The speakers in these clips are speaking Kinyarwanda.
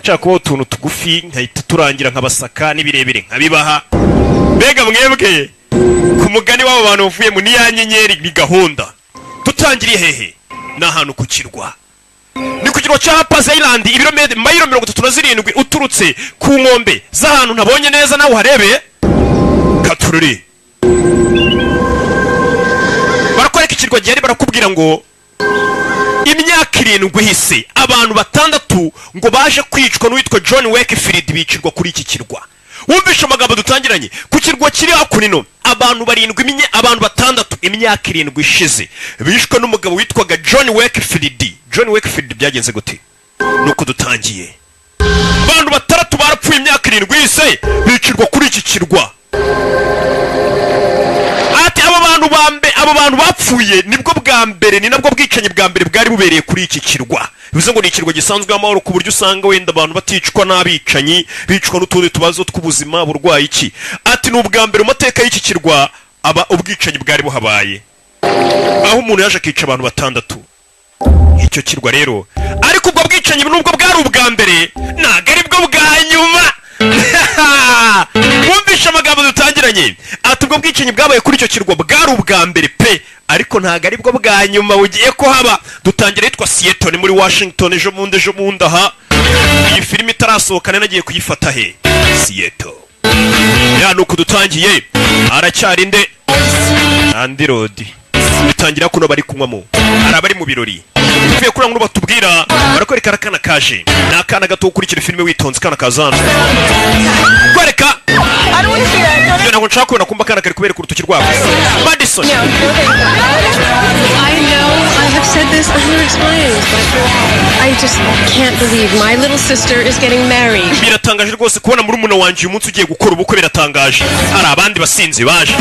Cyako utuntu tugufi nkahita turangira nk'abasaka n'ibirebire nkabibaha. Mbega mwebwe ku mugani w'abo bantu bavuye mu niyanyenyeri ni gahunda. Tutangiriye hehe? N'ahantu ku kirwa. Ni ku kirwa cya Harper's Island ibirometero mayiro 37 uturutse ku nkombe z'ahantu ntabonye neza nawe harebe. Katururi. Barakwereka ikirwa gihari barakubwira ngo imyaka 7 hise abantu 6 ngo baje kwicwa n'uwitwa John Wakefield bicirwa kuri iki kirwa. Wumvisha amagambo dutangiranye ku kirwa kiri hakunino abantu 7 abantu 6 imyaka 7 ishize bishwe n'umugabo witwaga John Wakefield. John Wakefield byagenze gute? Nuko dutangiye abantu 6 barapfuye imyaka 7 hise bicirwa kuri iki kirwa. Ati abo bantu bapfuye nibwo bwa mbere ni nabwo bwicanye bwa mbere bwari bubereye kuri iki kirwa. Bivuze ngo ni ikirwa gisanzwe amahoro ku buryo usanga wenda abantu baticwa n'abicanyi bicwa n'utundi tubazo tw'ubuzima burwayi iki. Ati n'ubwa mbere umateka y'iki kirwa aba ubwicanyi bwari buhabaye aho umuntu yaje akica abantu 6 icyo kirwa rero. Ariko ubwo bwicanyi nubwo bwari ubwa mbere ntago ari bwo bwa nyuma. Wumvisha amagambo dutangiranye ati ubwo bwicanyi bwabaye kuri icyo kirwa bwari ubwa mbere pe ariko ntago ari bwo bwa nyuma bugiye ko haba. Dutangira yitwa Seattle muri Washington ejo bundi aha. Iyi filime itarasohokana nagiye kuyifata he Seattle. Ya nuko dutangiye aracyari nde Andy Road. Bitangira kuno bari kunywamo arabari mu birori uvuye kuri ngo batubwira barakwereka arakana kaje nakana gato ukurikira filime witonze kana kazana kwereka yo nako nshaka kubona kumba kana kari kubera ku rutoki rwabo Madison. I know I have said this 100 times but I just can't believe my little sister is getting married. Biratangaje rwose kubona muri umuntu wanje uyu munsi ugiye gukora ubukwe biratangaje. Ari abandi basinzi baje.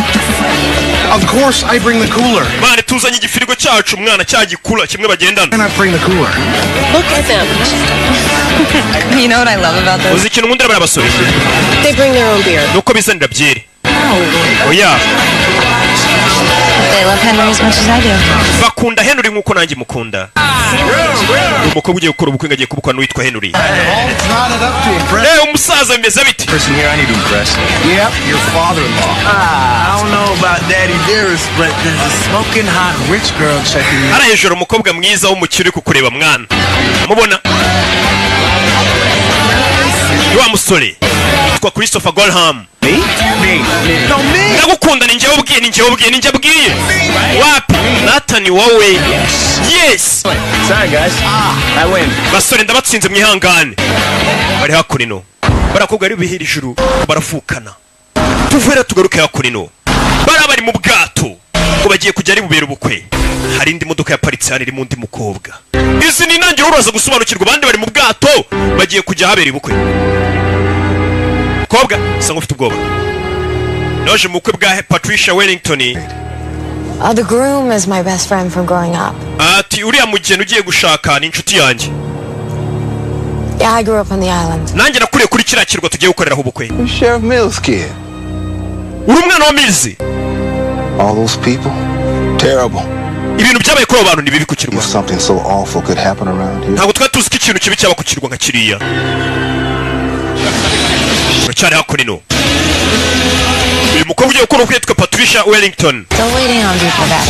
Of course I bring the cooler. Mane tuzanye igifirigo cyacu umwana cyagikula kimwe bagendana. And I bring the cooler. Look at them. You know what I love about those? Uzikino ngundira barabasore. They bring their own beer. Nuko bizanira byeri. Oh yeah. They love Henry as much as I do. Bakunda Henry nkuko nanjye mukunda. Umukobwa ugiye gukora ubukwe ngagiye kubukwa n'uwitwa Henry. It's not enough to impress. Umusaza bimeze biti. Person here I need to impress. Yep, your father-in-law. I don't know about Daddy Dearest, but there's a smoking hot rich girl checking you. Ara hejuru umukobwa mwiza w'umukire kukureba mwana. Mubona? Wa musore. Twa Christopher Golham. Me? No, me. Ndagukunda ninjye wabwiye. Wapi? Nathan wowe. Yes. Sorry guys. I win. Basore ndabatsinze mwihangane. Bari hakurino. Barakobwa ari bihira ijuru barafukana. Tuvera tugaruke hakurino. Bari mu bwato. Ngo bagiye kujya ari bubera ubukwe. Hari indi modoka yaparitse hari mu ndi mukobwa. Izi ni nanjye uraza gusobanukirwa bandi bari mu bwato bagiye kujya habera ubukwe. Kobwa sanga ufite ubwoba. Noje mu bukwe bwa Patricia Wellington. The groom is my best friend from growing up. Ati uriya mugeni ugiye gushaka ni inshuti yanjye. Yeah, I grew up on the island. Nanjye nakuriye kuri kiriya kirwa tugiye gukoreraho ubukwe. Sheriff Mills kid. Uri umwana wa Mills. All those people, terrible. Ibintu byabaye kuri abo bantu ni bibi ku kirwa. If something so awful could happen around here. Ntabwo twari tuzi ko ikintu kibi cyaba ku kirwa nka kiriya. Cyari hakurino. Uyu mukobwa ugiye gukora ubukwe yitwa Patricia Wellington. Don't wait on people that.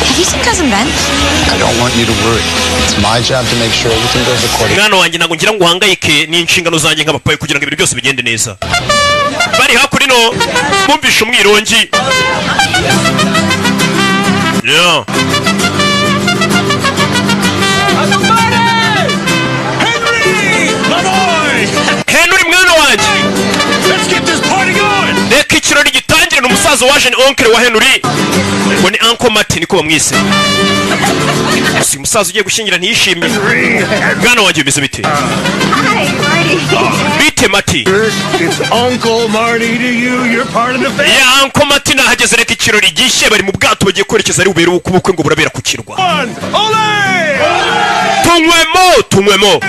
Have you seen Cousin Ben? I don't want you to worry. It's my job to make sure everything goes according. Mwana wanjye ntabwo ngira ngo uhangayike ni inshingano zanjye nk'abapayi kugira ngo ibintu byose bigende neza. Bari hakurino bumvisha umwirongi. Yeah. Henry mwana wanjye. Let's get this party going. Reka ikirori gitangire n'umusaza waje ni uncle wa Henry. Ngo ni Uncle Martin ko bamwise. Si umusaza ugiye gushyingira ntiyishimye. Mwana wanjye bimeze bite? Hi, Marty. Bite Marty? It's Uncle Marty to you. You're part of the family. Ya Uncle Martin nahageze reka ikirori gishye bari mu bwato bagiye kwerekeza ari bubera ubukwe ngo burabera ku kirwa. Ole! tunywemo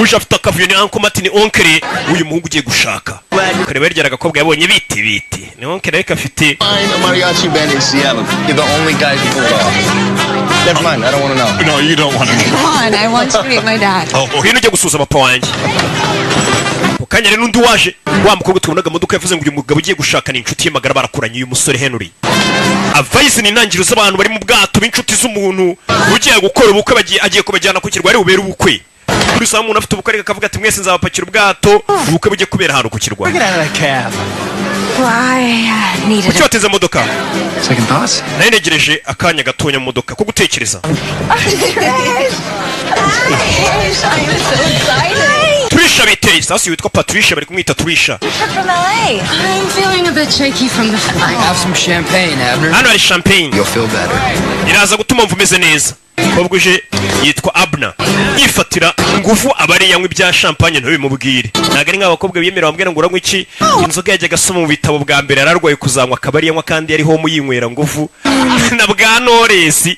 uje afite akavuyo ni Uncle Martin onkere uyu muhungu ugiye gushaka kareba yarya agakobwa yabonye biti ni onkere ariko afite A mariachi band in Seattle. You're the only guy who pulled it off. Never mind, I don't want to know. No, you don't want to know. Come on, I want you to meet my dad. hino ujya gusuza papa wanjye ukanya rero n'undi waje wa mukobwa tubonaga modoka yavuze ngo uyu mugabo ugiye gushaka ni inshuti ye magara barakuranye uyu musore Henry Avayisi ni intangiriro z'abantu bari mu bwato b'inshuti z'umuntu ugiye gukora ubukwe agiye kubajyana ku kirwa ari bubera ubukwe kuri usanga umuntu afite ubukwe akavuga ati mwese nzabapakira ubwato ubukwe bugiye kubera ahantu ku kirwa Get out of that cab. Well, I needed kuki wateze modoka Second thoughts? nari negereje akanya gatonya mu modoka ko gutekereza Trisha biteye sasi witwa Patricia bari kumwita Trisha from LA. I'm feeling a bit shaky from the flight. Have some champagne, Abner. hano hari champagne You'll feel better. iraza gutuma mva umeze neza kobwa uje yitwa Abner yifatira nguvu abari yanywa ibya champagne ntibimubwire ntabwo ari nk'abakobwa biyemera bambwira ngo uranywa iki inzoga yajyaga asoma mu bitabo bwa mbere yararwaye kuzanywa akabari yanywa kandi yariho muyinywera nguvu na bwa Noresi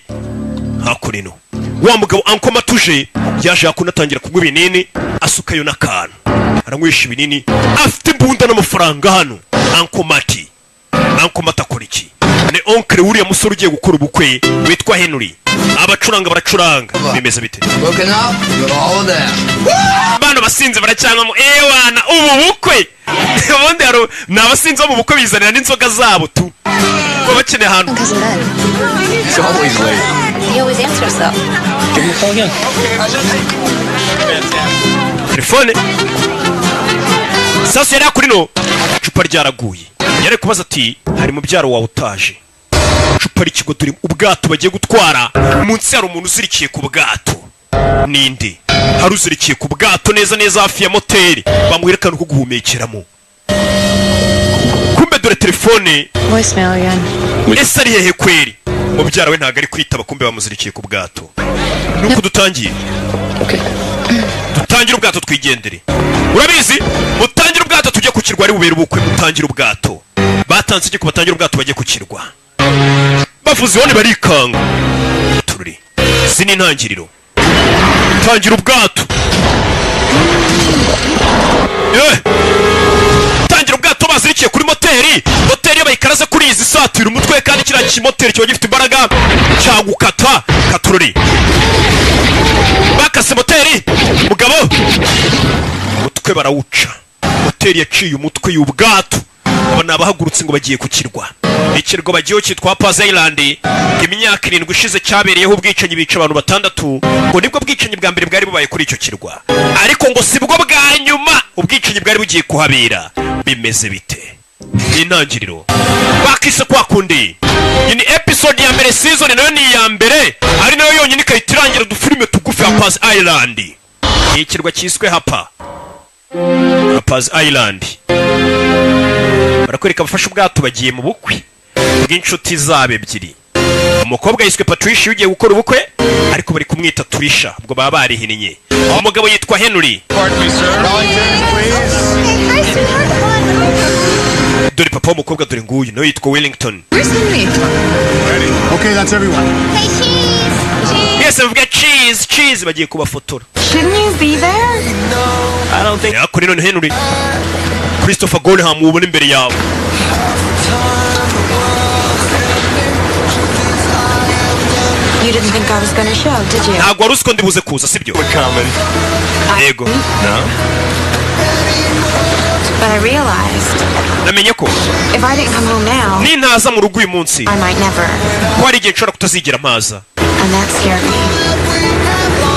hakurino wa mugabo Uncle Matuje yaje akunatangira kunywa ibinini asukayo n'akantu aranywesha ibinini afite imbunda n'amafaranga hano Uncle Mati akora iki ni onkere uriya musore ugiye gukora ubukwe witwa Henry abacuranga baracuranga bimeze bite Broken up? You're all of that. bano basinze baracyangamo ewana ubu bukwe ubundi haro ni abasinzi bo mu bukwe bizanira n'inzoga zabo tu ko bakeneye ahantu Cousin Ben. He's always late. He always answers though. Give me a call again. telefone sasa yari akurino icupa ryaraguye yari kubaza ati hari mubyaro wawe utaje icupa rikigo turi ubwato bagiye gutwara munsi hari umuntu uzirikiye ku bwato ninde hari uzirikiye ku bwato neza hafi ya moteri bamwerekana uko guhumekeramo kumbe dore telefone Voicemail again. ese ari hehe kweri mubyara we ntago ari kwitaba kumbe bamuzirikiye ku bwato nuko dutangiye dutangira ubwato twigendere urabizi mutangira ubwato tujye ku kirwa ari bubera ubukwe mutangira ubwato batanze iki kubatangira ubwato bajye ku kirwa bavuze hone barikanga tururi sini intangiriro tangira ubwato tangira ubwato bazirikiye kuri moteri bayikaraze kuri izi satira umutwe kandi kiriya kimoteri kiba gifite imbaraga cyagukata katururi bakase moteri mugabo umutwe barawuca moteri yaciye umutwe y'ubwato aba ni abahagurutse ngo bagiye ku kirwa ikirwa bagiyeho cyitwa Paz Island imyaka 7 ishize cyabereyeho ubwicanyi bica abantu 6 ngo nibwo bwicanyi bwa mbere bwari bubaye kuri icyo kirwa ariko ngo sibwo bwa nyuma ubwicanyi bwari bugiye kuhabera bimeze bite intangiriro bakise kwa kundi ni episode ya mbere season nayo ni ya mbere ari nayo yonyine ikayitirangira udufilime tugufi ya Paz Island ikirwa cyiswe Paz Island barakwereka abafasha ubwato bagiye mu bukwe bw'inshuti zabo ebyiri umukobwa yiswe Patricia ugiye gukora ubukwe ariko bari kumwita Trisha ubwo baba barihinnye umugabo yitwa Henry dore papa w'umukobwa dore nguyu nawe yitwa Wellington Okay, that's everyone. Hey, cheese. yes mvuga cheese bagiye kubafotora Shouldn't you be there? I don't think. yakuri none Henry Christopher Gonham ubona imbere yawe You didn't think I was gonna show, did you? ntabwo wari uziko ndibuze kuza sibyo We're coming. yego No? But I realized namenye ko if I didn't come home now, nintaza mu rugo uyu munsi I might never. ko hari igihe nshobora kutazigera mpaza And that scared me.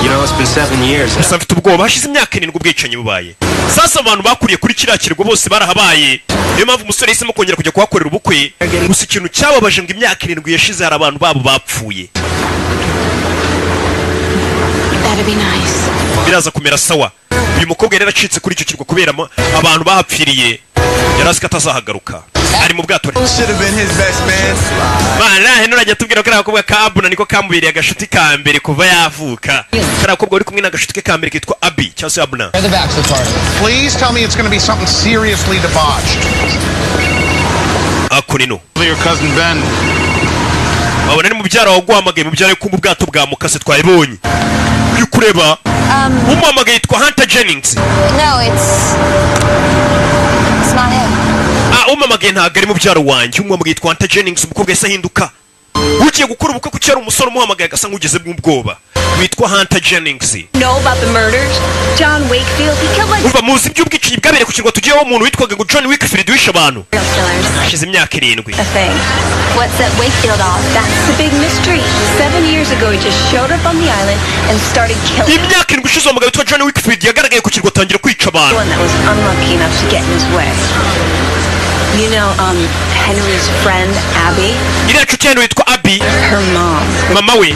You know, it's been 7 years. gusa mfite ubwoba hashize imyaka 7 ubwicanyi bubaye sasa abantu bakuriye kuri kiriya kirwa bose barahabaye niyo mpamvu umusore yahisemo kongera kujya kuhakorera ubukwe gusa ikintu cyababaje ngo imyaka 7 yashize hari abantu babo bapfuye That'd be nice. biraza kumera sawa uyu mukobwa yari yaracitse kuri icyo kirwa kubera abantu bahapfiriye yari azi ko atazahagaruka ari mu bwato Should have been his best man. mana heno urajya tubwira ko ari akakobwa ka Abuna niko kamubereye agashuti ka mbere kuva yavuka kari akakobwa uri kumwe n'agashuti ke ka mbere kitwa Abi cyangwa se Abuna Where the bachelor party? Please tell me it's going to be something seriously debauched. akunino Your cousin Ben. wabona ni mubyara waguhamagaye mubyara kumva ubwato bwa mukase twayibonye uri kureba umuhamagaye yitwa Hunter Jennings. No, it's not him. Umuhamagaye ntabwo ari mubyara wanjye, umuhamagaye yitwa Hunter Jennings. Umukobwa yahise ahinduka, ugiye gukora ubukwe ku cyari umusore umuhamagaye agasa nk'ugeze bw'ubwoba, witwa Hunter Jennings. Know about the murders? John Wakefield, he killed like Umva muzi iby'ubwicanyi bwabereye ku kirwa tugiyeho umuntu witwaga ngo John Wakefield wishe abantu hashize imyaka 7. The thing. What set Wakefield off? That's the big mystery. 7 years ago, he just showed up on the island and started killing. Imyaka 7 ishize umugabo witwa John Wakefield yagaragaye ku kirwa atangira kwica The abantu. one that was unlucky enough to get in his way. You know, Henry's friend, Abby? Iriya nshuti yanyu witwa Abby, Her mom. mama we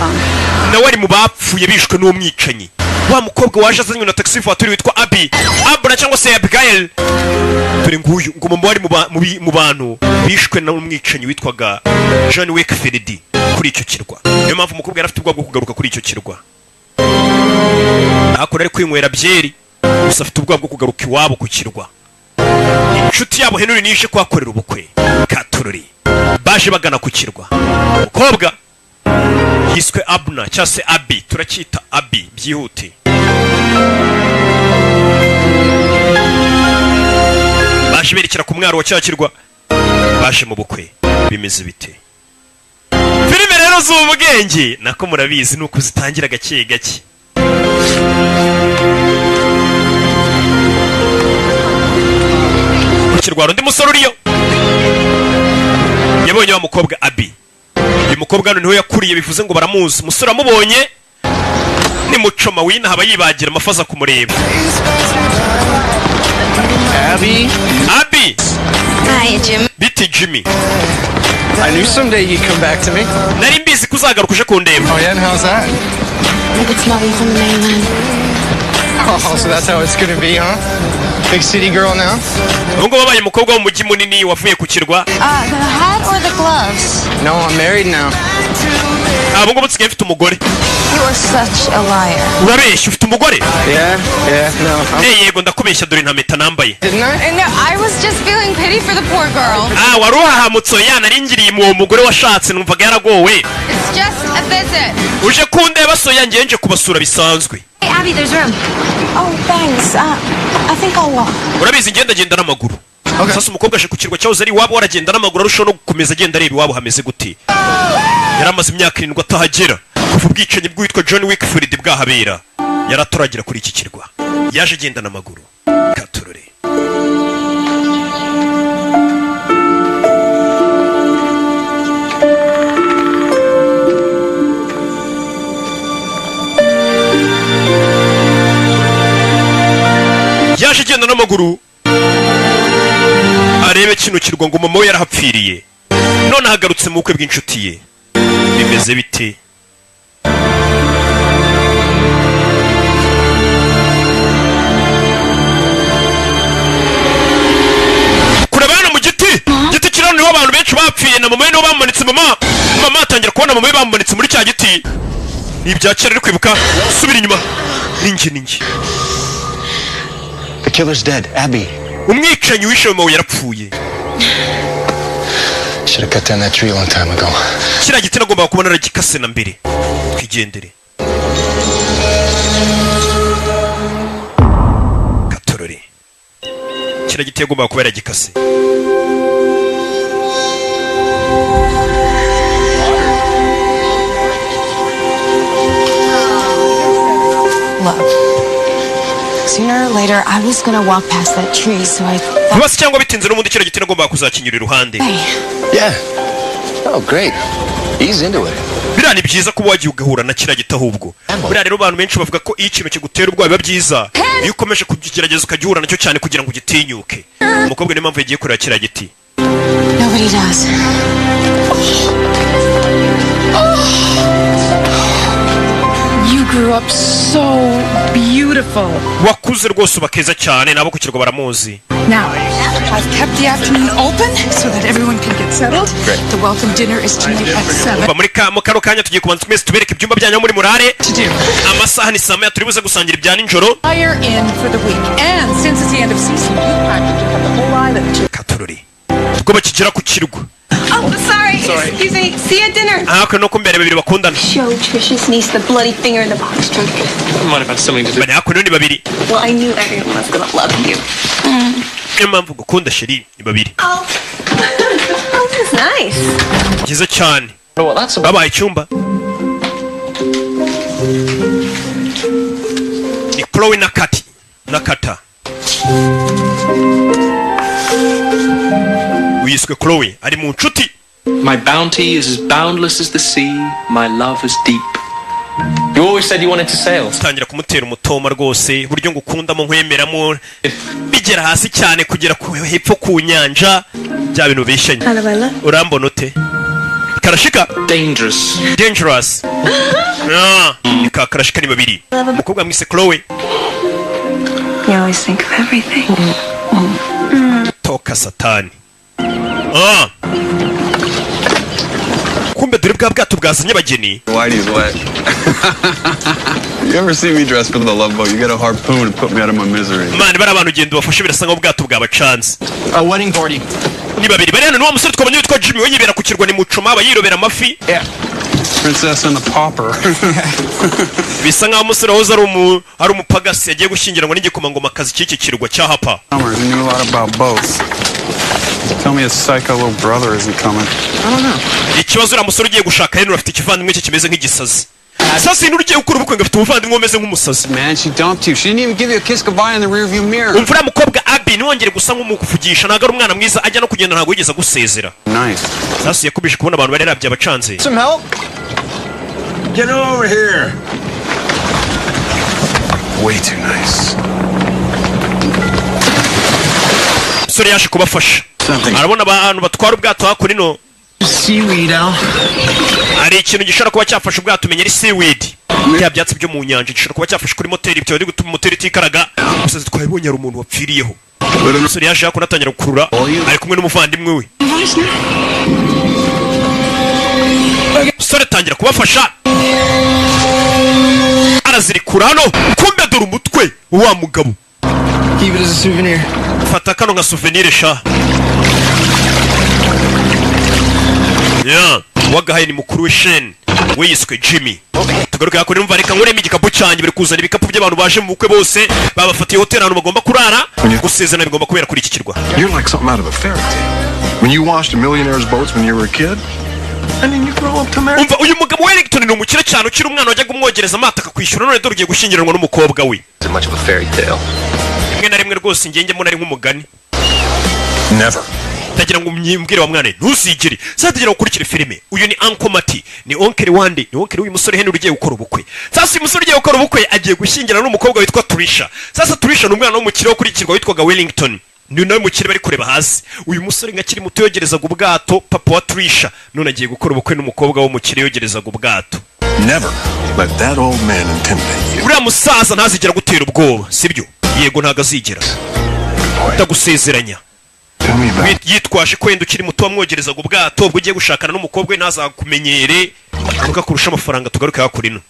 nawe ari mu bapfuye bishwe n'uwo mwicanyi. Wa mukobwa waje azanywe na taxi voiture witwa Abby, Abra cyangwa se Abigail. Dore nguyu ngo mama wari mu bantu bishwe n'umwicanyi witwaga John Wakefield kuri icyo kirwa. Niyo mpamvu umukobwa yari afite ubwoba bwo kugaruka kuri icyo kirwa. Akora ari kwinywera byeri, gusa afite ubwoba bwo kugaruka iwabo ku kirwa. Inshuti yabo Henry nishe kwakorera ubukwe Katururi, baje bagana ku kirwa. Umukobwa yiswe Abna cyangwa se Abby, turacyita Abby byihute. Baje berekera ku mwaro wa cyakirwa, baje mu bukwe. Bimeze bite? Filime rero z'ubugenge nako murabizi nuko zitangira gake gake. Kirwara undi musore uriyo yabonye wa mukobwa Abby. Uyu mukobwa hano niho yakuriye, bivuze ngo baramuzi. Umusore amubonye ni mucoma wina haba yibagira amafaza kumureba. Abby? Abby! Hi, Jim. Biti Jimmy. I knew someday you'd come back to me. Nari mbizi kuzagaruka uje kundeba. Oh yeah, and how's that? Like it's nothing from the mainland. Oh, so that's how it's gonna be, huh? Big city girl now? Ngo babaye umukobwa wo mu mujyi munini wavuye ku kirwa. The hat or the gloves? No, I'm married now. Abo ngo butsigaye mfite umugore. You are such a liar. Urabeshya ufite umugore? Yeah, no. Yego ndakubeshya dore nta mpeta nambaye. Didn't I? No, I was just feeling pity for the poor girl. Wari uhahamutse yanaringiriye mu mugore washatse numvaga yaragowe. It's just a visit. Uje kundeba so yangiye nje kubasura bisanzwe. Hey, Abby, there's room. Oh, thanks. I think I'll walk. Urabizi ngenda n'amaguru. Sasa umukobwa aje ku kirwa cyahoze ari iwabo aragenda n'amaguru arushaho no gukomeza agenda areba iwabo hameze gute. Yaramaze imyaka 7 atahagera kuva ubwicanyi bw'uwitwa John Wakefield bwahabera. Yaraturagira kuri iki kirwa, yaje agenda n'amaguru. Katurore yaje agenda n'amaguru arebe kino kirwa ngo mama we yarahapfiriye, none ahagarutse mu bukwe bw'inshuti ye. Bimeze bite? Kurabana mu giti kirano niho abantu benshi bapfiye na mama we niho bamanitse. Mama atangira kubona mama we bamanitse muri cya giti. Ni ibyakera ari kwibuka, subira inyuma. Ninjye The killer's dead, Abby. umwicanyi wishe mama we yarapfuye. Should have cut down that tree a long time ago. Kiriya giti nagombaga kubona aragikase na mbere. Twigendere. Katorore. Kiriya giti yagombaga kuba yaragikase. Look. Sooner or later, I was gonna walk past that tree, so I thought... Basi cyangwa bitinze n'ubundi kiriya giti nagombaga kuzakinyura iruhande. Hey. Yeah. Oh, great. He's into it. Biriya ni byiza kuba wagiye ugahura na kiriya giti ahubwo. Biriya rero abantu benshi bavuga ko iyo ikintu kigutera ubwoba biba byiza iyo ukomeje kugerageza ukajya uhura nacyo cyane kugira ngo ugitinyuke. Umukobwa niyo mpamvu yagiye kureba kiriya giti. Nobody does. You grew up so beautiful. Wakuze rwose uba keza cyane, nabo ku kirwa baramuzi. Now, I've kept the afternoon open so that everyone can get settled. The welcome dinner is tonight at 7. Muri kano kanya tugiye kubanza twese tubereke ibyumba byanyu muri murare. To do. Amasaha ni saa moya turi buze gusangira ibya nijoro. Fire in for the week. And since it's the end of season, you practically have the whole island to... Katururi. Ubwo bakigera ku kirwa. Oh, sorry. sorry. Excuse me. See you at dinner. ako no kumbere babiri bakundana. Show Trish's niece the bloody finger in the box truck. Might have had something to do. Bane ako ni babiri. Well, I knew everyone was gonna love you. Niyo mpamvu gukunda sheri ni babiri. Oh. Oh, this is nice. Byiza cyane. Oh, well, that's about. Babaye icyumba. Ni Chloe na Kata. Uyiswe Chloe ari mu nshuti. My bounty is as boundless as the sea. My love is deep. You always said you wanted to sail. Tangira kumutera umutoma rwose buryo ngukundamo nkwemeramo bigera hasi cyane kugera ku hepfo ku nyanja bya bintu bishanye. Urambona ute? Karashika dangerous. Ni karashika ni babiri. Umukobwa mwise Chloe. You always think of everything. Toka satani. Kumbe dore bwa bwato bwazanye abageni. Whitey's wet. You ever see me dressed for the love boat? You get a harpoon and put me out of my misery. Man, bari abantu ugenda ubafashe birasa nkaho ubwato bwabacanze. A wedding party. Ni babiri bari hano, ni wa musore twabonye witwa Jimmy we yibera ku kirwa ni mucoma aba yirobera amafi. Yeah. Princess and the pauper. Bisa nkaho umusore wahoze ari umupagasi yagiye gushyingiranwa n'igikomangomakazi cy'iki kirwa cya Hapa. You knew a lot about boats. Tell me his psycho little brother isn't coming. I don't know. Ikibazo ura musore ugiye gushaka rero afite ikivandimwe cye kimeze nk'igisazi. Sasa ino ugiye gukora ubukwe ngafite ubuvandimwe umeze nk'umusazi. Man, she dumped you. She didn't even give you a kiss goodbye in the rearview mirror. Umvura mukobwa Abi niwongere gusa nk'umukuvugisha ntago ari umwana mwiza ajya no kugenda ntago yigeze gusezera. Nice. Sasa yakubije kubona abantu bari rabye abacanze. Some help? Get over here. Way too nice. Sore yaje kubafasha. Arabona abantu batwara ubwato hakurino. Seaweed, Al. Hari ikintu gishobora kuba cyafasha ubwato umenya ari seaweed. Bya byatsi byo mu nyanja gishobora kuba cyafasha kuri moteri byo ari gutuma moteri itikaraga. Gusa twabonye ari umuntu wapfiriyeho. Sore yaje kunatangira gukurura ari kumwe n'umuvandimwe we. Sore tangira kubafasha. Arazirikura hano kumbe dore umutwe wa mugabo. Keep it as a souvenir. Fata kano nka souvenir sha. Yeah, wagahaye ni mukuru w'Ishen we yiswe Jimmy. Tugaruka yakora umva reka nkuremo igikapu cyanjye biri kuzana ibikapu by'abantu baje mu bukwe bose babafatiye hotel ahantu bagomba kurara gusezerana bigomba kubera kuri iki kirwa. You're like something out of a fairy tale. When you washed a millionaire's boats when you were a kid, and then you grow up to marry. Umva uyu mugabo Wellington ni umukire cyane ukiri umwana wajyaga umwogereza amata akakwishyura none dore ugiye gushyingiranwa n'umukobwa we. It's much of a fairy tale. Rimwe na rimwe rwose ngenge mbona ari nk'umugani. Never. Tagira ngo myimbwire wa mwana ntuzigire satagira gukurikira filime. Uyu ni Uncle Mati ni onkel wande ni onkel uyu musore Henry ugiye gukora ubukwe. Sasa uyu musore ugiye gukora ubukwe agiye gushyingira n'umukobwa witwa Trisha. Sasa Trisha ni umwana w'umukire wo kurikirwa witwaga Wellington. Ni nawe mukire bari kureba hasi. Uyu musore ngakiri muto yogerezaga ubwato papa wa Trisha none agiye gukora ubukwe n'umukobwa wo mukire yogerezaga ubwato. Never let that old man intimidate you. Uriya musaza ntazigera gutera ubwoba sibyo? Yego ntago azigera. Utagusezeranya. Yitwaje ko wenda ukiri muto wamwogerezaga ubwato ubwo ugiye gushakana n'umukobwa we ntazakumenyere avuga kurusha amafaranga tugaruke hakurino.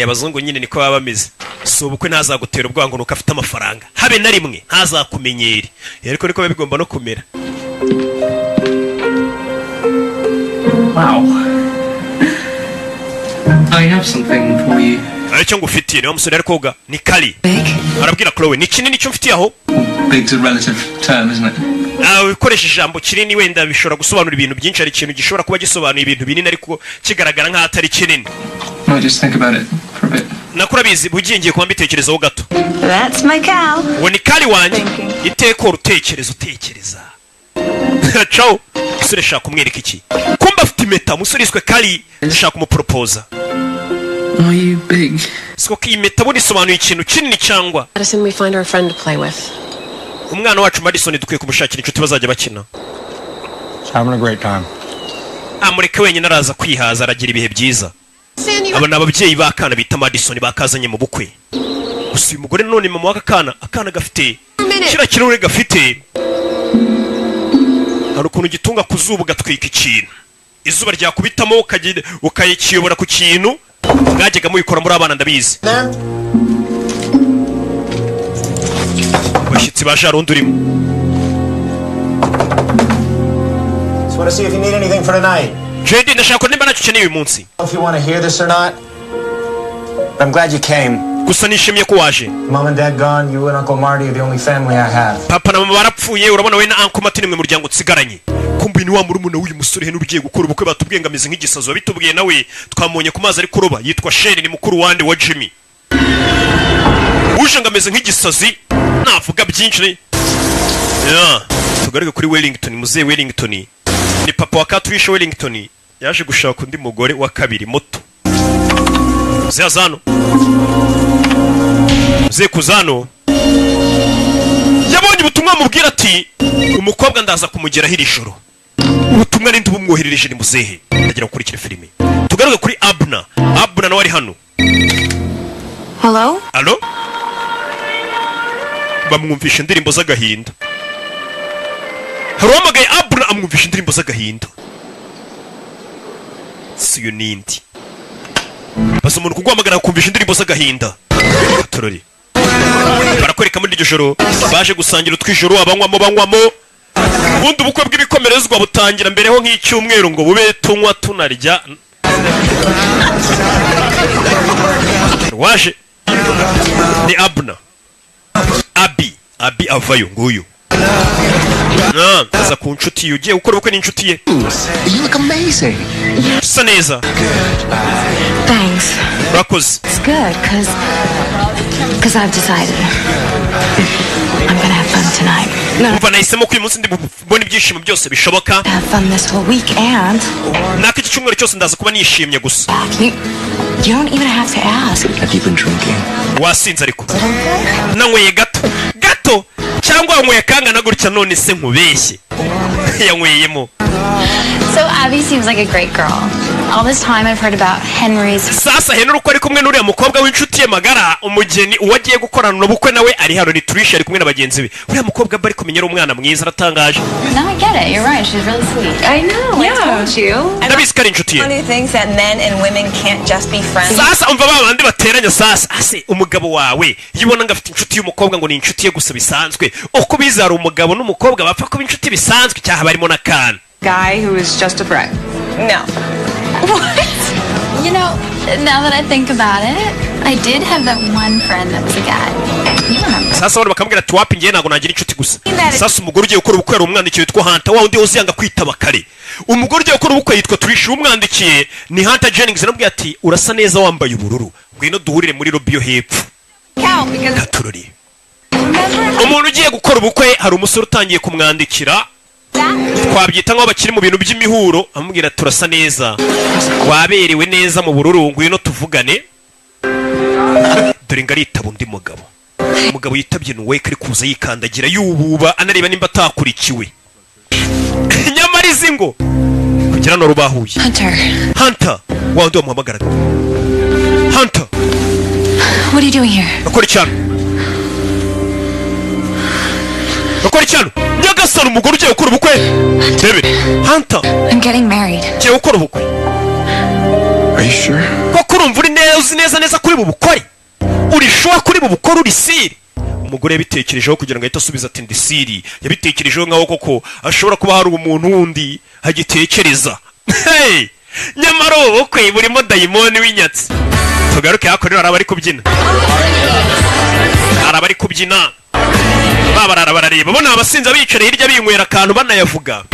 Abazungu nyine niko baba bameze. So ubukwe ntazagutera ubwoba ngo nuko afite amafaranga habe na rimwe ntazakumenyere. Ariko niko bigomba no kumera. Wow. I have something for you. Aricyo ngufitiye niyo musore ari koga ni Kali. Arabwira Chloe ni kinini cyo mfitiye aho. Big's a relative term, isn't it? Ukoresha ijambo kinini wenda bishobora gusobanura ibintu byinshi ari ikintu gishobora kuba gisobanuye ibintu binini ariko kigaragara nka atari kinini. No, just think about it for a bit. Nakurabizi bugingiye kuba mbitekerezaho gato. That's my cow. Wo ni Kali wanjye iteko utekereza. Ciao. Musore shaka kumwereka iki? Kumba afite impeta musore iswe Kali shaka kumupropose. Are you big? Siko ki impeta buri sobanuye ikintu kinini cyangwa. Madison, we find our friend to play with. Umwana wacu Madison dukwiye kumushakira inshuti bazajya bakina. Having a great time. Amureke wenyine araza kwihaza aragira ibihe byiza. Abana ababyeyi bakana bita Madison bakazanye mu bukwe. Gusa uyu mugore none mama akana gafite kira kirore gafite hari ukuntu gitunga kuzuba gatwika ikintu izuba ryakubitamo ukayikiyobora ku kintu mwajyaga muyikora muri abana ndabizi. Bashyitsi baje arundi urimo want to see if you need anything for tonight. JD ndashaka nimba nacyo ukeneye uyu munsi. If you want to hear this or not, I'm glad you came. Gusa nishimiye ko waje. Mom and Dad gone, you and Uncle Marty are the only family I have. Papa na mama barapfuye, urabona we na Uncle Marty nimwe muryango tsigaranye. Kumbi ni wa murumuna w'uyu musore he n'urugiye gukora ubukwe batubwiye ngamize nk'igisazo babitubwiye nawe twamonye ku mazi ari kuroba yitwa Sheri ni mukuru wande wa Jimmy. Uje ngameze nk'igisazi navuga byinshi. Tugaruke kuri Wellington, muzehe Wellington ni papa wa Katurisha Wellington yaje gushaka undi mugore wa kabiri muto. Muzehe Azano, muzehe Kuzano yabonye ubutumwa mubwira ati umukobwa ndaza kumugeraho iri joro. Ubutumwa ninde bumwoherereje ni muzehe. Ndagira gukurikira filime. Tugaruke kuri Abna. Abna nawe ari hano. Hello? Allo? Bamwumvisha indirimbo z'agahinda. Haruhamagaye Abna amwumvisha indirimbo z'agahinda. Siyo nindi. Basa umuntu kuguhamagara kumvisha indirimbo z'agahinda. Torori. Barakwereka muri iryo joro baje gusangira utwijoro abanywamo. Ubundi ubukwe bw'ibikomerezwa butangira mbereho nk'icyumweru ngo bube tunywa tunarya. Waje ni Abna. Abi avayo nguyu. Aza ku nshuti ye ugiye gukora ubukwe n'inshuti ye. You look amazing. Sa neza. Thanks. Rakoze. It's good, cause I've decided I'm gonna have fun tonight. Umva nahisemo ko uyu munsi ndi bubone ibyishimo byose bishoboka. Have fun this whole weekend. Nako iki cyumweru cyose ndaza kuba nishimye gusa. You don't even have to ask. Have you been drinking? Wasinze ariko. Nanyweye gato cyangwa wanyweye kangana gutya none se nkubeshye. Yanyweyemo. So Abby seems like a great girl. All this time I've heard about Henry's. Sasa Henry uko ari kumwe n'uriya mukobwa w'inshuti ye magara umugeni uwagiye gukorana n'ubukwe nawe ari hano ni Trisha ari kumwe n'abagenzi be. Uriya mukobwa bari kumenyera umwana mwiza aratangaje. No, I get it. You're right. She's really sweet. I know. Yeah. I told you. Ndabizi kari inshuti ye. Funny things that men and women can't just be friends. Sasa umva babandi bateranya sasa ase umugabo wawe yibona ngafite inshuti y'umukobwa ngo ni inshuti ye gusa bisanzwe. Uko bizara umugabo n'umukobwa bapfa kuba inshuti bisanzwe cyaha barimo nakana. Guy who is just a friend. No. What? You know, now that I think about it, I did have that one friend that was a guy. You remember? Sasa wano bakambwira tuwapi ngiye nago nagira inshuti gusa. Sasa umugore ugiye gukora ubukwe umwandikiye witwa Hunter wa undi uziyanga kwitaba kare. Umugore ugiye gukora ubukwe yitwa Trisha umwandikiye ni Hunter Jennings nabwiye ati urasa neza wambaye ubururu. Ngwino duhurire muri lobby yo hepfo. Katurori. Umuntu ugiye gukora ubukwe hari umusore utangiye kumwandikira. Twabyita ngo bakiri mu bintu by'imihuro amubwira turasa neza. Waberewe neza mu bururu ngwino tuvugane. Dore ngaritaba undi mugabo. Umugabo yitabye nuwe kari kuza yikandagira yububa anareba nimba atakurikiwe. Nyamara izingo kugira no rubahuye. Hunter wandi wamuhamagara. Hunter. What are you doing here? Akora cyane. Akora cyane. Nyagasana umugore ugiye gukora ubukwe. Debe. Hunter. I'm getting married. Ugiye gukora ubukwe. Are you sure? Koko urumva uri neza kuri bu bukore. Uri sure kuri bu bukore uri siri. Umugore yabitekerejeho kugira ngo ahite asubiza ati ndi siri. Yabitekerejeho ngaho koko ashobora kuba hari umuntu wundi hagitekereza. Hey! Nyamara ubukwe burimo dayimoni w'inyatsi. Tugaruke hakorera arabari kubyina. Arabari kubyina. Babarara barareba bona abasinzi abicare hirya binywera akantu banayavuga.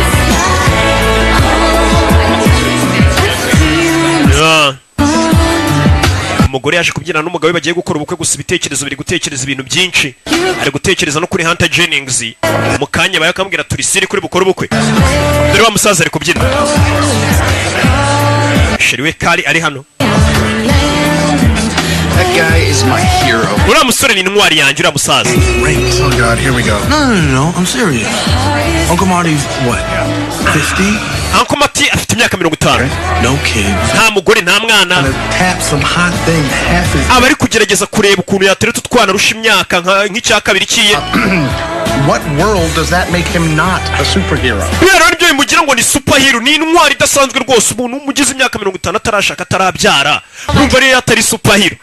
Umugore yaje kubyina n'umugabo we bagiye gukora ubukwe gusa ibitekerezo biri gutekereza ibintu byinshi. Ari gutekereza no kuri Hunter Jennings. Mu kanya bayakamubwira turi siri kuri bukora ubukwe. Dore wa musaza ari kubyina. Sheriwe Kali ari hano. That guy is my hero. Ura musore ni ntwari yanjye ura musaza. Oh God, here we go. No, I'm serious. Uncle Marty's what? 50? Uncle Marty afite imyaka 50. No kids. Nta mugore nta mwana. Tap some hot things. Half his. Abari kugerageza kureba ukuntu yateretse utwana rusha imyaka nk'icya kabiri kiye. what world does that make him not a superhero? Rero nibyo bimugira ngo ni superhero, ni intwari idasanzwe rwose. Umuntu umugize imyaka 50 atarashaka atarabyara, urumva rero atari superhero.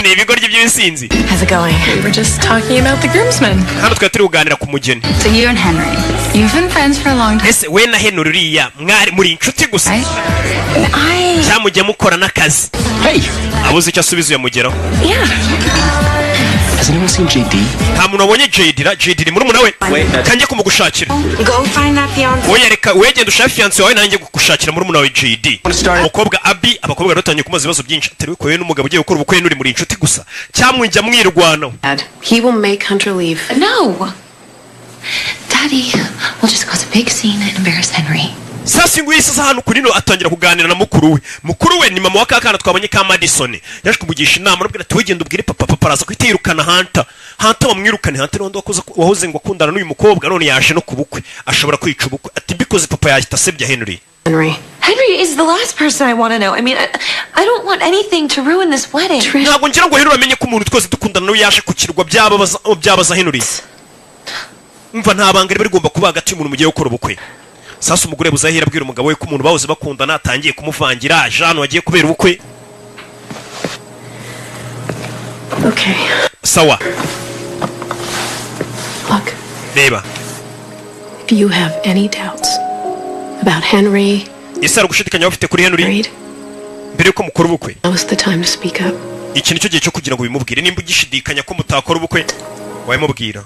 Ni ibigoryi by'insinzi. How's it going? We were just talking about the groomsmen. Hano twari turi kuganira ku mugeni. So you and Henry, you've been friends for a long time. Ese we na Henry uriya mwari muri inshuti gusa? Cyamujye mukora n'akazi. Hey, abuze icyo asubiza yamugeraho. Yeah. Has anyone seen JD? Nta muntu wabonye JD muri we. Kanjye kumugushakira. Go find that fiance. Oya reka wegenda ushaka fiance wawe nanjye gushakira muri we JD. Umukobwa Abi, abakobwa baratanye kumaza ibibazo byinshi. Atari ko n'umugabo ugiye gukora ubukwe n'uri muri inshuti gusa. Cyamwijya mwirwano. He will make Hunter leave. No. Daddy, we'll just cause a big scene and embarrass Henry. Sasa ngo yisa hano kuri no atangira kuganira na mukuru we ni mama wa kakana twabonye ka Madison yaje kumugisha inama arubwira ati wegenda ubwire papa araza kwiteyirukana Hunter wamwirukane. Hunter n'undi wahoze ngo akundana n'uyu mukobwa none yaje no kubukwe ashobora kwica ubukwe ati because papa yahita asebya Henry is the last person I want to know. I mean, I don't want anything to ruin this wedding. Ntabwo ngira ngo Henry amenye ko umuntu twese dukundana no yaje kukirwa byabaza Henry. Umva nta banga ribe rigomba kuba hagati y'umuntu mugiye gukora ubukwe. Sasa umugore buzahira abwira umugabo we ko umuntu bahoze bakundana atangiye kumuvangira Jean wagiye kubera ubukwe. Okay. Sawa. Look. Reba. If you have any doubts about Henry, Isara gushidikanya bafite kuri Henry. Mbere yuko mukora ubukwe. Now is the time to speak up. Iki nicyo gihe cyo kugira ngo bimubwire nimba ugishidikanya ko mutakora ubukwe wayimubwira.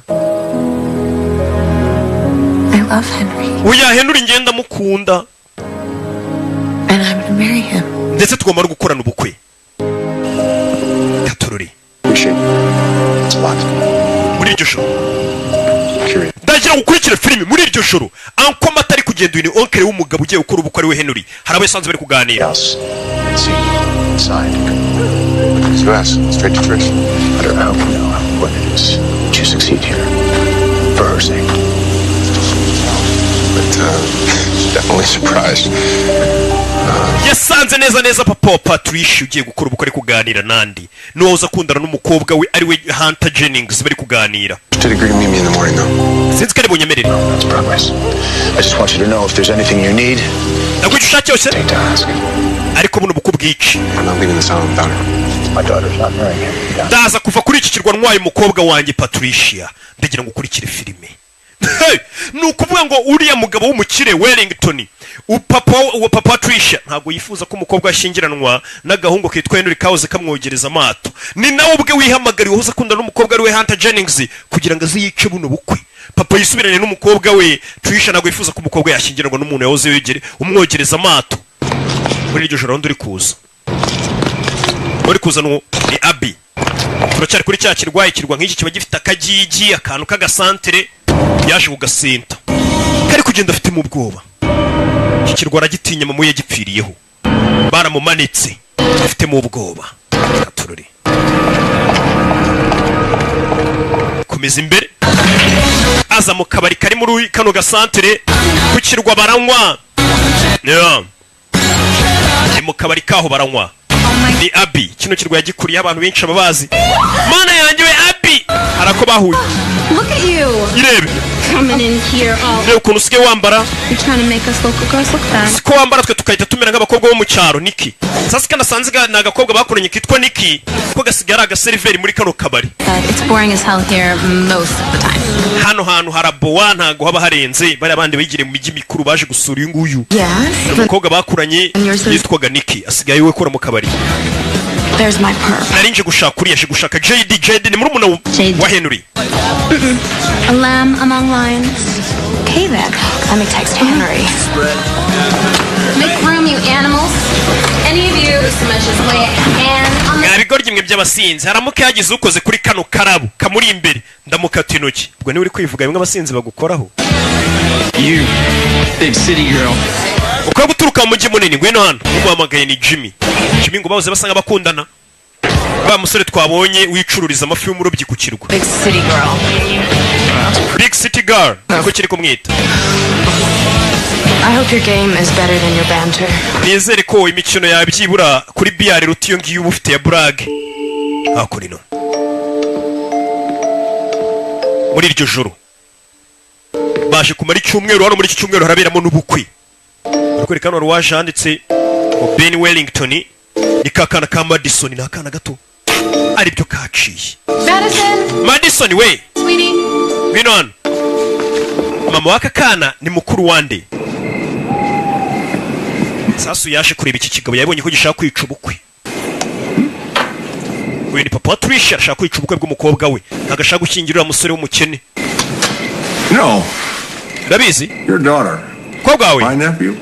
I love Henry. Oya Henry ngenda mukunda. And I'm going to marry him. Ndetse tugomba no gukorana ubukwe. Katururi. Muri iryo joro. Ndagira gukurikira filime muri iryo joro. Anko matari kugenda uyu ni oncle w'umugabo ugiye gukora ubukwe ari we Henry. Hari abasanzwe bari kuganira. You ask straight to Trish. I don't know what it is to succeed here for her sake. But definitely surprised. Yasanze neza papa Patricia ugiye gukora ubukwe ari kuganira nandi. Nuwo uza kundana n'umukobwa we ari we Hunter Jennings bari kuganira. Did agree to meet me in the morning though. Sinzi kare bunyemerere. That's progress. I just want you to know if there's anything you need. Nagwisha cyose. Take to ask. Ariko buno bukubwici. I'm not leaving this island without her. My daughter's not marrying him. Ndaza kuva kuri iki kirwa ntwaye umukobwa wanjye Patricia. Ndagira ngo ukurikire filime. Nukuvuga ngo uriya mugabo w'umukire Wellington papa Patricia ntago yifuza ko umukobwa ashingiranwa n'agahungu kitwa Henry kahoze kamwogereza amato. Ni nawe ubwe wihamagariye uhoza kunda n'umukobwa ari we Hunter Jennings kugira ngo aziyice buno bukwe. Papa yisubirane n'umukobwa we Tricia ntago yifuza ko umukobwa yashingiranwa n'umuntu yahoze umwogereza amato. Muri iryo joro nduri kuza. Muri kuza no ni Abi. Turacyari kuri cya kirwaye kirwa nk'iki kiba gifite akagigi akantu k'agasantere yaje kugasinta. Kari kugenda afite mu bwoba. Iki kirwa aragitinya mamuye gipfiriyeho. Baramumanitse afite mu bwoba. Katururi. Komeza imbere. Aza mu kabari kari muri kano gasantere ku kirwa baranywa. Yeah. Ni mu kabari kaho baranywa. Ni Abi kino kirwa yagikuriye abantu benshi ababazi. Mana yanjye we Abi harako bahuye. Look at you. Irebe. Coming in here all. Rero ukuntu usige wambara. You're trying to make us local girls look bad. Siko wambara twe tukahita tumera nk'abakobwa bo mu cyaro Niki. Sasa kana sanziga na agakobwa bakoranye kitwa Niki ko gasigara agaseriveri muri kano kabari. It's boring as hell here most of the time. Hano hantu harabowa ntago haba harenze bari abandi bigire mu mijyi mikuru baje gusura uyu nguyu. Yes. Umukobwa bakuranye yitwaga Niki asigaye we kora mu kabari. There's my perf. Narinje gushaka uri yaje gushaka JD ni murumuna wa Henry. A lamb among lions. Okay then. Let me text Henry. Make room, you animals. Any of you so much as lay a hand on the... Ngabigoryi mwe by'abasinzi haramuke yagize ukoze kuri kano karabu kamuri imbere ndamukata intoki. Ubwo ni uri kwivuga bimwe abasinzi bagukoraho. You big city girl. Uko guturuka mu mujyi munini ngwino hano umuhamagaye ni Jimmy ngo bahoze basanga bakundana. Ba musore twabonye wicururiza amafi y'umurobyi ku kirwa. Big city girl. Big city girl. Ko kiri kumwita. I hope your game is better than your banter. Nizere ko imikino yawe byibura kuri BR rutiyo ngiyo ubufite ya brag. Hakurino. Muri iryo joro baje kumara icyumweru hano. Muri iki cyumweru haraberamo n'ubukwe. Kwerekana wari waje handitse Ben Wellington ni kakana ka Madison, ni akana gato ari byo kaciye. Madison we Binon, mama waka kana ni mukuru wande. Sasu yaje kureba iki kigabo, yabonye ko gishaka kwica ubukwe. Uyu ni papa Tricia ashaka kwica ubukwe bw'umukobwa we, agashaka gushyingirira umusore w'umukene. No. Rabizi? Your daughter. Kobwa we. My nephew.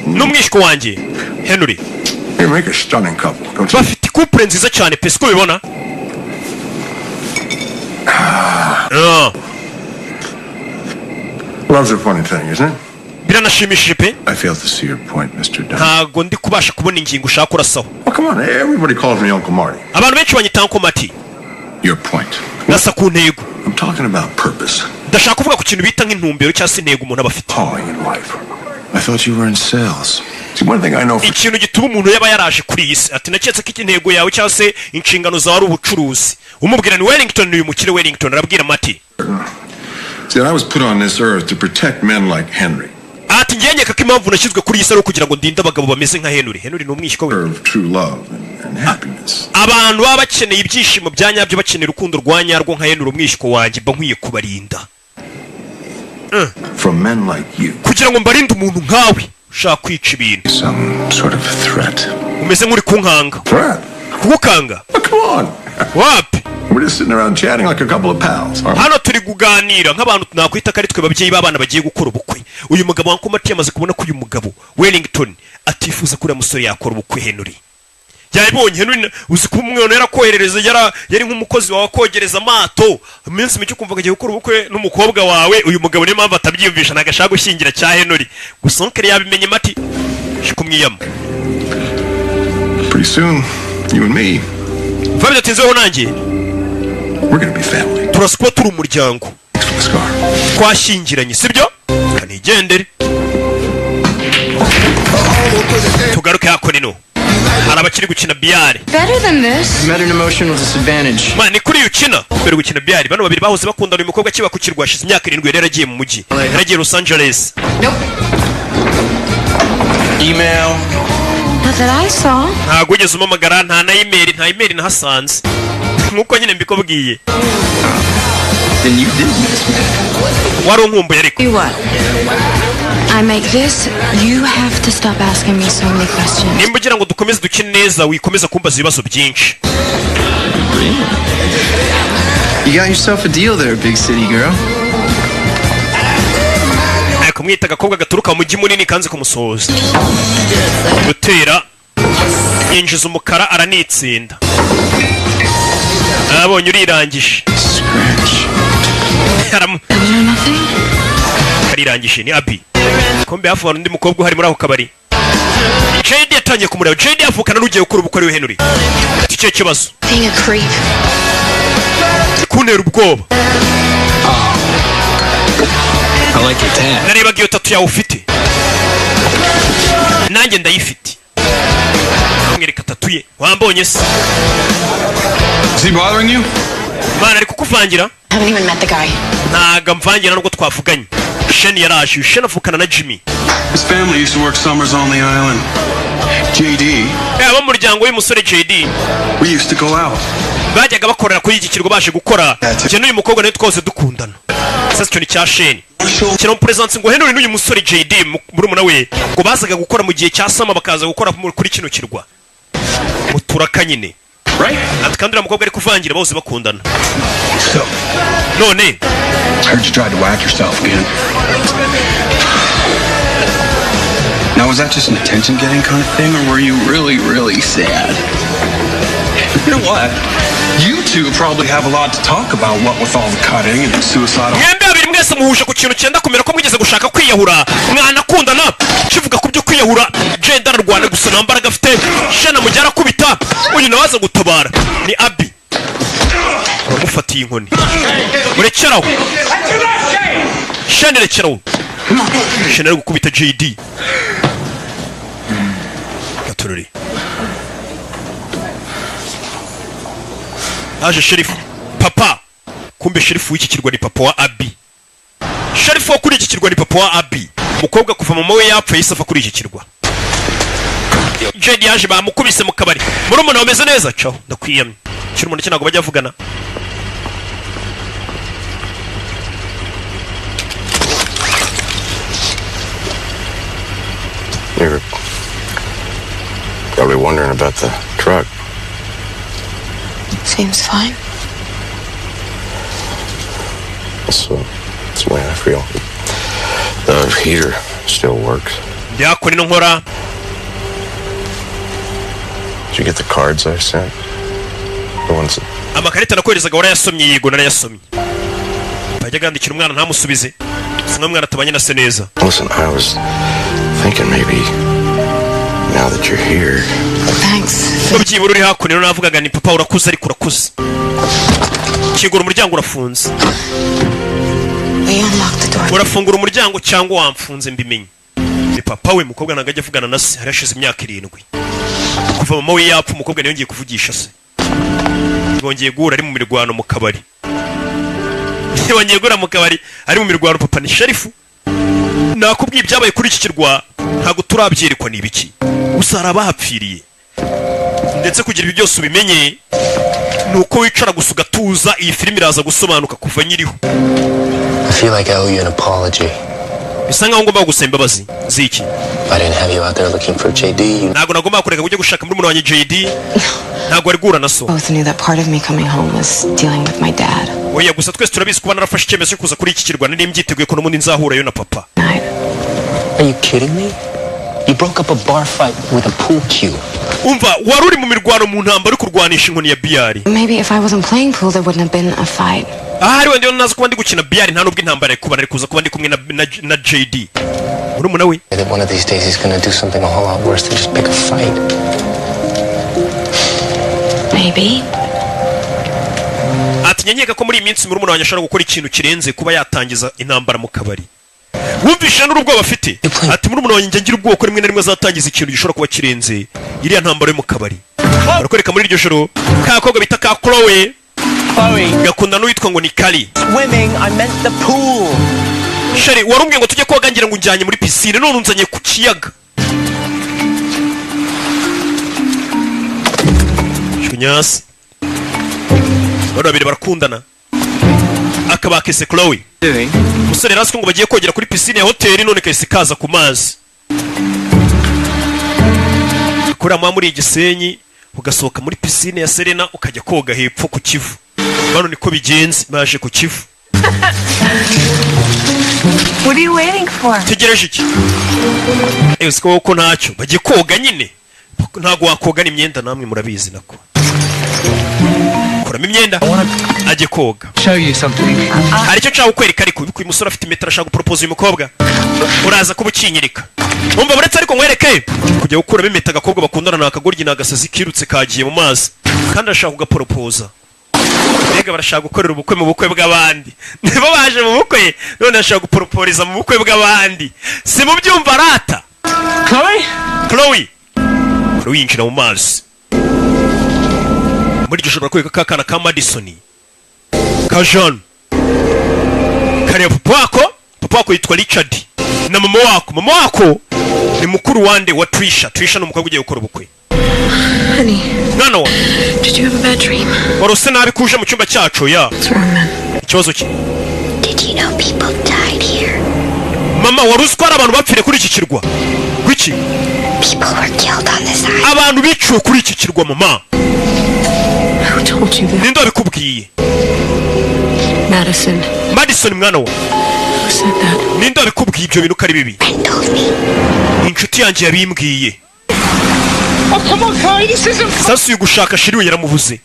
N'umwishiko wanjye Henry. You make a stunning couple, don't you? Bafite couple nziza cyane pe, siko bibona? Love's a funny thing, isn't it? Biranashimishije pe. I fail to see your point, Mr. Dunn. Ntago ndi kubasha kubona ingingo ushaka urasaho. Oh, come on, everybody calls me Uncle Marty. Abantu benshi banyita Uncle Marty. Your point. Nasa ku ntego. I'm talking about purpose. Ndashaka kuvuga ku kintu bita nk'intumbero cyangwa se intego umuntu aba afite. Calling in life. I thought you were in sales. See, one thing I know for... Ikintu gituma umuntu yaba yaraje kuri iyi si, ati naketse ko intego yawe cyangwa se inshingano zawe ari ubucuruzi. Umubwira ni Wellington, uyu mukire Wellington, arabwira Marty. See, I was put on this earth to protect men like Henry. Ati ngenyeka ko impamvu nashyizwe kuri iyi si ari kugira ngo ndinde abagabo bameze nka Henry. Henry ni umwishywa we. True love and happiness. Abantu baba bakeneye ibyishimo bya nyabyo, bakeneye urukundo rwa nyarwo nka Henry umwishywa wanjye, mba nkwiye kubarinda. From men like you. Kugira ngo mbarinde umuntu nkawe ushaka kwica ibintu. Some sort of a threat. Umeze nk'uri kunkanga. Threat? Kugukanga? Oh, come on. Wapi? We're just sitting around chatting like a couple of pals. Hano turi kuganira nk'abantu nakwita ko ari twe babyeyi b'abana bagiye gukora ubukwe. Uyu mugabo wa Marty yamaze kubona ko uyu mugabo Wellington atifuza kuri umusore yakora ubukwe Henry. Yabonye Henry uzi ko umwana yarakoherereza yari nk'umukozi wawe kogereza amato. Iminsi mike ukumva agiye gukora ubukwe n'umukobwa wawe. Uyu mugabo niyo mpamvu atabyiyumvisha nagashaka gushyingira cya Henry. Gusa onkere yabimenye Marty shikumwiyama. Pretty soon you and me. Fabio tinzeho nanjye. We're going to be family. Turaskuba turi umuryango. Twashyingiranye sibyo? Kanigendere. Tugaruke hako nino. Hari abakiri gukina biyare. Better than this. Met an emotional disadvantage. Man, ni kuri ukina. Bari gukina biyare. Bano babiri bahoze bakundana, uyu mukobwa kiba kukirwa ashize imyaka 7 yari yaragiye mu mujyi. Yaragiye Los Angeles. Nope. Email. Not that I saw. Ntago ugeze umamagara, nta na email nahasanze. Nkuko nyine mbikubwiye. Then you did miss me. Wari unkumbuye ariko. You what? I make this, you have to stop asking me so many questions. Nimba ugira ngo dukomeze dukine neza, wikomeza kumbaza ibibazo byinshi. You got yourself a deal there, big city girl. Kumwita agakobwa gaturuka mu mujyi munini kanze kumusohoza. Gutera yinjiza umukara aranitsinda. Abonye urirangije. Karirangije ni Abi. Kombe hafu undi mukobwa uhari muri ako kabari. JD yatangiye kumureba. JD avukana n'ugiye gukora ubukwe ari Henry. Ati cyo kibazo. Being a creep. Kunera ubwoba. I like your tan. Narebaga iyo tatu yawe ufite. Nanjye ndayifite. Mwereka tatu ye. Wambonye se. Is he bothering you? Mana ari kukuvangira. Haven't even met the guy. Ntago mvangira nubwo twavuganye. Sheni yaraje. Sheni avukana na Jimmy. His family used to work summers on the island. JD. Aba muryango w'umusore JD. We used to go out. Bajyaga bakorera kuri iki kirwa baje gukora. Je n'uyu mukobwa nawe twose dukundana. Sasa cyo ni cya Sheni. Kino presence ngo Henry n'uyu musore JD murumuna we ngo bazaga gukora mu gihe cya sama bakaza gukora kuri kino kirwa. Muturaka nyine. Right? Ati kandi umukobwa ari kuvangira bose bakundana. None. I heard you tried to whack yourself again. Now, was that just an attention-getting kind of thing, or were you really, really sad? You know what? You two probably have a lot to talk about, what with all the cutting and suicidal... Mwembe abiri mwese muhuje ku kintu cyenda kumera ko mwigeze gushaka kwiyahura. Mwanakundana. Kivuga ku byo kwiyahura. Jenda ararwana gusa nta mbaraga afite. Shana mujyara kubita. Uyu nawaza gutabara. Ni Abi. Uramufatiye inkoni. Urekeraho. Shana rekeraho. Shana ari gukubita JD. Gatururi. Aje sherifu. Papa. Kumbe sherifu w'iki kirwa ni papa wa Abi. Sharifu wo kuri iki kirwa ni papa wa Abi. Umukobwa kuva mama we yapfa yise ava kuri iki kirwa. JD yaje bamukubise mu kabari. Murumuna wameze neza caho ndakwiyamye. Kiri umuntu kinago bajya avugana. You're probably wondering about the truck. Seems fine. That's the way I feel. The heater still works. Yakora ino nkora. Did you get the cards I sent? The ones that... Amakarita nakoherezaga warayasomye yego narayasomye. Bajya gandikira umwana ntamusubize. Singa mwana tabanye na se neza. Listen, I was thinking maybe now that you're here. Thanks. Byibura uri hakuno navugaga ni papa urakuze ariko urakuze. Kigura umuryango urafunze. Urafungura umuryango cyangwa wamfunze mbimenye. Ni papa we mukobwa nagajya avugana na se harashize imyaka 7. Kuva mama we yapfa umukobwa niyo ngiye kuvugisha se. Ngongeye gura ari mu mirwano mu kabari. Ngongeye gura mu kabari ari mu mirwano papa ni Sharifu. Nakubwiye ibyabaye kuri iki kirwa ntago turabyerekwa ni ibiki. Usara bahapfiriye. Ndetse kugira ibi byose ubimenye nuko wicara gusuga tuza iyi filimi iraza gusobanuka kuva nyiriho. I feel like I owe you an apology. Bisa nkaho ngomba gusaba imbabazi ziki. I didn't have you out there looking for JD. Ntago nagomba kureka kujya gushaka muri wanye JD. Ntago ari gura na so. Both knew that part of me coming home was dealing with my dad. Oya gusa twese turabizi kuba narafashe icyemezo cyo kuza kuri iki kirwa nari mbyiteguye ko n'umundi nzahura yo na papa. Are you kidding me? You broke up a bar fight with a pool cue. Umva waruri mu mirwano mu ntambara uri kurwanisha inkoni ya biyari. Maybe if I wasn't playing pool there wouldn't have been a fight. Ahari wende nazo kuba ndi gukina biyari nta nubwo intambara ikuba nari kuza kuba ndi kumwe na JD. Urumuna we. That one of these days he's going to do something a whole lot worse than just pick a fight. Maybe. Atinyanyeka ko muri iminsi murumuna wanjye ashaka gukora ikintu kirenze kuba yatangiza intambara mu kabari. Wumvisha n'urubwo bafite. Ati murumuna wanjye ngira ubwoko rimwe na rimwe azatangiza ikintu gishobora kuba kirenze iriya ntambara yo mu kabari. Barakwereka muri iryo joro kakobwa bita ka Chloe. Gakunda n'uwitwa ngo ni Kali. Swimming, I meant the pool. Shari warumbwiye ngo tujye koga ngira ngo unjanye muri piscine none unzanye ku kiyaga. Shunyas. Barabire barakundana. Akabakese Chloe. Musore rasiko ngo bagiye kogera kuri piscine ya hoteli none kahise kaza ku mazi. Kura muri Gisenyi ugasohoka muri piscine ya Serena ukajya koga hepfo ku Kivu. Bano niko bigenze baje ku Kivu. What are you waiting for? Tegereje iki? Siko ko ntacyo bagiye koga nyine. Ntago wakoga n'imyenda namwe murabizi nako. Kuramo imyenda agiye koga. Show you something. Hari cyo cyawe kwereka ariko uyu musore afite metero ashaka gupropose uyu mukobwa. Uraza kubukinyirika. Umva buretse ariko nkwereke kujya gukuramo impeta agakobwa bakundana nakagoryi nagasazi kirutse kagiye mu mazi kandi ashaka kugaporopoza. Mbega barashaka gukorera ubukwe mu bukwe bw'abandi. Nibo baje mu bukwe none ashaka guporoporiza mu bukwe bw'abandi. Si mu byumva rata. Chloe yinjira mu mazi. Muri iryo joro kweka kakana ka Madison ka Jean kare papa wako yitwa Richard na mama wako ni mukuru wande wa Trisha n'umukobwa ugiye gukora ubukwe. Honey, Nano, did you have a bad dream? Warose nabi kuje mu cyumba cyacu ya. What's wrong, man? Ikibazo ki? Did you know people died here? Mama waruse ko ari abantu bapfire kuri iki kirwa. Kwiki? People were killed on this island. Abantu biciwe kuri iki kirwa mama. Who told you that? Ninde wabikubwiye? Madison mwana wa. Who said that? Ninde wabikubwiye ibyo bintu kari bibi? Inshuti yanjye yabimbwiye. Oh, come on, Chloe, this isn't... Sasa uyu gushaka Shiriwe yaramuvuze.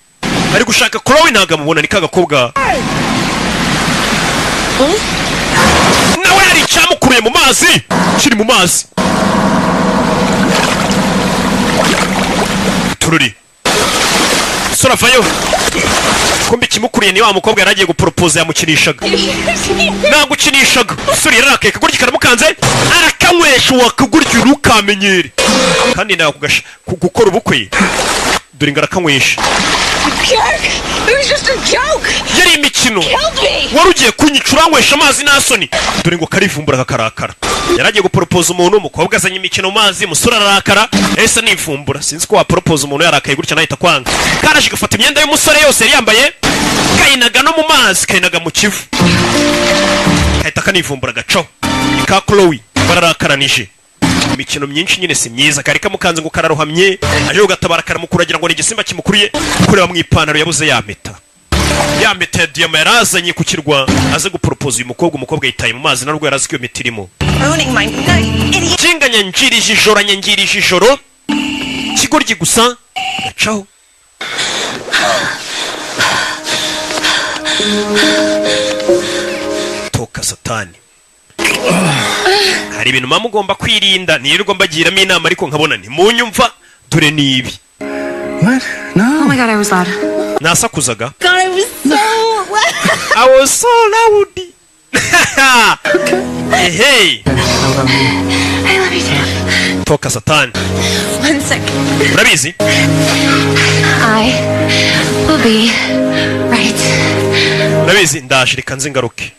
Ari gushaka Chloe ntago amubona ni kagakobwa. Nawe yari cyamukuruye mu mazi. Kiri mu mazi. Tururi. Sora vayo. Kumbi kimukuriye ni wa mukobwa yaragiye gupropose yamukinishaga. Nagukinishaga. Suri yarakeka gurya karamukanze. Arakanywesha wakugurya urukamenyere. Kandi nakugasha gukora ubukwe. Dore ngarakanywesha. It was just a joke. Yari mukino wari ugiye kunyica uranywesha amazi nta soni. Dore ngo karivumbura kakarakara. Yaragiye guporopoza umuntu, umukobwa azanye imikino mu mazi, umusore ararakara, ese nivumbura. Sinzi ko waporopoza umuntu yarakaye gutya nahita kwanga. Karaje gafata imyenda y'umusore yose yari yambaye, kayinaga no mu mazi, kayinaga mu kivu. Kahita kanivumbura gaco. Ka Chloe bararakaranije. Imikino myinshi nyine si myiza. Kari kamukanze ngo kararohamye, aje ugatabara karamukuragira ngo ni igisimba kimukuriye, kureba mu ipantaro yabuze yameta. Yameta diyama yarazanye ku kirwa, aze guporopoza uyu mukobwa, umukobwa yitaye mu mazi narwo yarazi ko iyo miti irimo. Kinganya njirije ijoro, nyangirije ijoro, kigoryi gusa gacaho. Toka satani. Hari ibintu mama ugomba kwirinda, nirirwa mbagiramo inama ariko nkabona ntimunyumva, dore nibi. What? No. Oh my God, I was loud. Nasakuzaga. God, I was so loud. I was so loud. Hey. I love you too. Toka satani. 1 second. Urabizi? I will be right. Urabizi ndaje reka nzingaruke.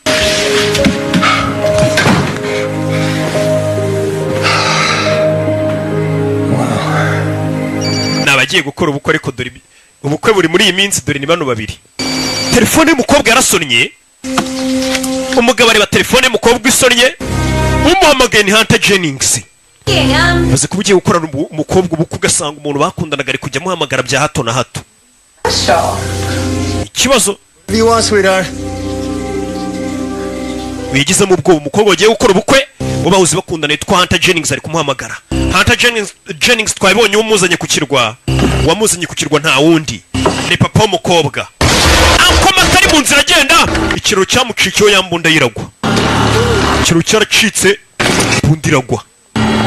Nabagiye gukora ubukwe ariko dore ubukwe buri muri iyi minsi, dore ni bano babiri. Telefone y'umukobwa yarasonnye, umugabo areba telefone y'umukobwa isonnye, umuhamagaye ni Hunter Jennings. Baze kuba ugiye gukora umukobwa ubukwe ugasanga umuntu bakundanaga ari kujya muhamagara bya hato na hato. Ikibazo wigize mu bwo umukobwa ugiye gukora ubukwe, ubahuze bakundana yitwa Hunter Jennings ari kumuhamagara. Hunter Jennings twabonye umuzanye ku kirwa, wamuzanye ku kirwa nta wundi ni papa w'umukobwa. Akoma atari mu nzira agenda, ikiraro cyamucikiyeho yambunda yiragwa. Ikiraro cyaracitse, bundi iragwa.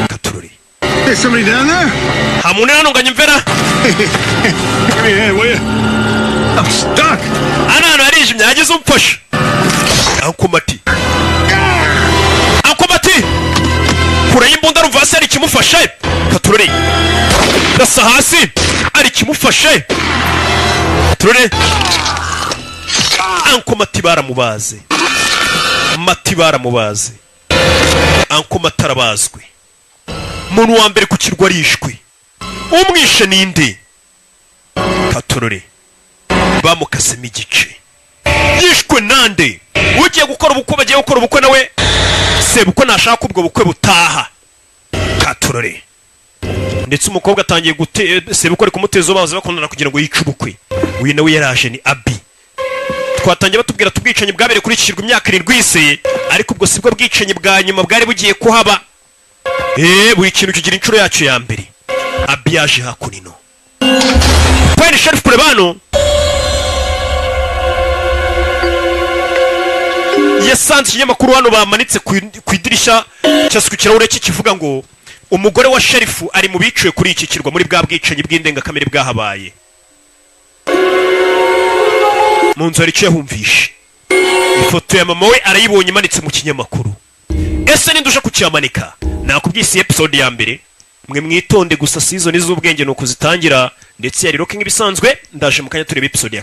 Katururi. There's somebody down there? Hamune hano nganye mvera. Hey, wait. I'm stuck. Ana narijimye yagize umfasha. Akomati. Kura y'imbunda rumva hasi ari kimufashe. Katururi. Rasa hasi ari kimufashe. Katururi. Ankomati baramubaze. Mati baramubaze. Ankomati arabazwe. Muntu wa mbere ku kirwa arishwe. Umwishe ninde? Katururi. Bamukasemo igice. Yishwe nande? Ugiye gukora ubukwe, bagiye gukora ubukwe nawe sebukwe nashaka ubwo bukwe butaha. Katururi. Ndetse umukobwa atangiye sebukwe ari kumuteza baze bakundana kugira ngo yice ubukwe. Uyu nawe yaraje ni Abi. Twatangiye batubwira tubwicanyi bwabere kuri kirwa imyaka 7 ise, ariko ubwo sibwo bwicanyi bwa nyuma bwari bugiye kuhaba. Buri kintu kigira inshuro yacu ya mbere. Abi yaje hakunino. Point Sheriff Purebano yasanze ikinyamakuru hano bamanitse ku idirishya cyase ku kirahure kivuga ngo umugore wa sherifu ari mu biciwe kuri iki kirwa muri bwa bwicanyi bw'indengakamere bwahabaye. Mu nzu aricaye humvishe ifoto ya mama we arayibonye imanitse mu kinyamakuru. Ese nindusha kucyamanika? Nakubwise episode ya mbere, mwe mwitonde gusa season z'ubwenge no kuzitangira, ndetse yari rocking ibisanzwe. Ndaje mukanya tureba episode ya